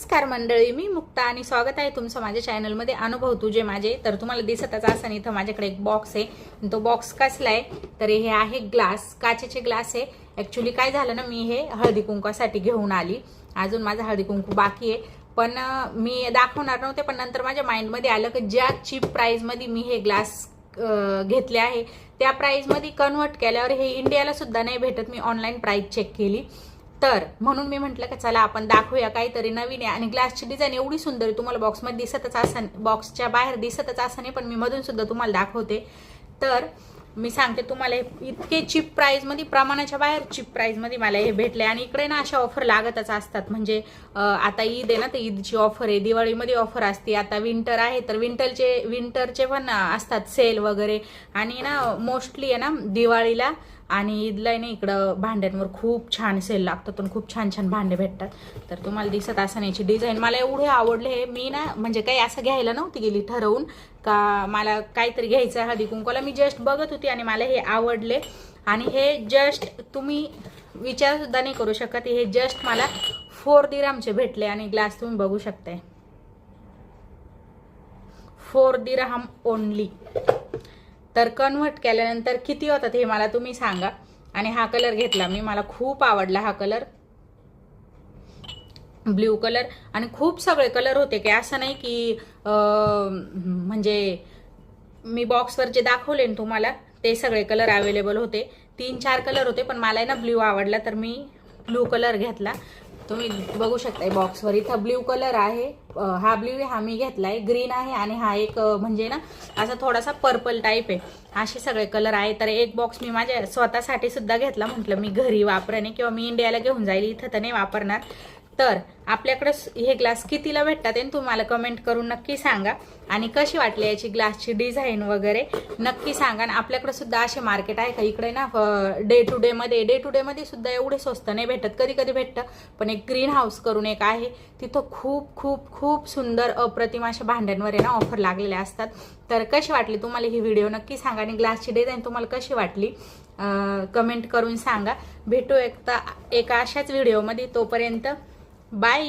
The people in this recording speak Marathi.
नमस्कार मंडळी, मी मुक्ता आणि स्वागत आहे तुमचं माझ्या चॅनलमध्ये अनुभव तुझे माझे. तर तुम्हाला दिसतच असं इथं माझ्याकडे एक बॉक्स आहे. तो बॉक्स कसला आहे तर हे आहे ग्लास, काचेचे ग्लास आहे. ॲक्च्युली काय झालं ना, मी हे हळदी कुंकवासाठी घेऊन आली. अजून माझा हळदी कुंकू बाकी आहे, पण मी दाखवणार नव्हते. पण नंतर माझ्या माइंडमध्ये आलं की ज्या चीप प्राईजमध्ये मी हे ग्लास घेतले आहे त्या प्राईजमध्ये कन्वर्ट केल्यावर हे इंडियाला सुद्धा नाही भेटत. मी ऑनलाईन प्राईस चेक केली, तर म्हणून मी म्हटलं की चला आपण दाखवूया काहीतरी नवीन आहे. आणि ग्लासची डिझाईन एवढी सुंदर आहे, तुम्हाला बॉक्समध्ये दिसतच असं, बॉक्सच्या बाहेर दिसतच असं नाही, पण मी मधून सुद्धा तुम्हाला दाखवते. तर मी सांगते तुम्हाला, इतके चीप प्राईजमध्ये, प्रमाणाच्या बाहेर चीप प्राईजमध्ये मला हे भेटले. आणि इकडे ना अशा ऑफर लागतच असतात. म्हणजे आता ईद आहे ना, तर ईदची ऑफर आहे, दिवाळीमध्ये ऑफर असते. आता विंटर आहे तर विंटरचे पण असतात सेल वगैरे. आणि ना मोस्टली आहे ना दिवाळीला आणि ईदला ना इकडं भांड्यांवर खूप छान सेल लागतात आणि खूप छान छान भांडे भेटतात. तर तुम्हाला दिसत असं याची डिझाईन मला एवढे आवडले. मी ना म्हणजे काही असं घ्यायला नव्हती गेली ठरवून का मला काहीतरी घ्यायचं हळदी कुंकवाला. मी जस्ट बघत होती आणि मला हे आवडले. आणि हे जस्ट तुम्ही विचार सुद्धा नाही करू शकत, हे जस्ट मला 4 दिरहमचे भेटले. आणि ग्लास तुम्ही बघू शकताय, 4 दिरहम ओनली. तर कन्वर्ट केल्यानंतर किती होतात हे मला तुम्ही सांगा. आणि हा कलर घेतला मी, मला खूप आवडला हा कलर, ब्ल्यू कलर. आणि खूप सगळे कलर होते की असं नाही की म्हणजे मी बॉक्सवर जे दाखवले ना तुम्हाला ते सगळे कलर अवेलेबल होते. 3-4 कलर होते, पण मला ना ब्ल्यू आवडला तर मी ब्ल्यू कलर घेतला. तुम्ही बघू शकताय बॉक्सवर इथं ब्ल्यू कलर आहे. हा ब्ल्यू आहे, हा मी घेतलाय. ग्रीन आहे आणि हा एक म्हणजे ना असा थोडासा पर्पल टाईप आहे. असे सगळे कलर आहे. तर एक बॉक्स मी माझ्या स्वतःसाठी सुद्धा घेतला. म्हटलं मी घरी वापरणे किंवा मी इंडियाला घेऊन जाईल, इथं तर नाही वापरणार. तर आपल्याकडे हे ग्लास कितीला भेटतात हे तुम्हाला कमेंट करून नक्की सांगा. आणि कशी वाटली याची ग्लासची डिझाईन वगैरे नक्की सांगा. आणि आपल्याकडे सुद्धा असे मार्केट आहे का इकडे ना, डे टू डे मध्ये सुद्धा एवढे स्वस्त नाही भेटत. कधी कधी भेटतं, पण एक ग्रीन हाऊस करून एक आहे, तिथं खूप खूप खूप सुंदर अप्रतिम अशा भांड्यांवर आहे ना ऑफर लागलेल्या असतात. तर कशी वाटली तुम्हाला ही व्हिडिओ नक्की सांगा. आणि ग्लासची डिझाईन तुम्हाला कशी वाटली कमेंट करून सांगा. भेटू एका अशाच व्हिडिओमध्ये. तोपर्यंत बाय.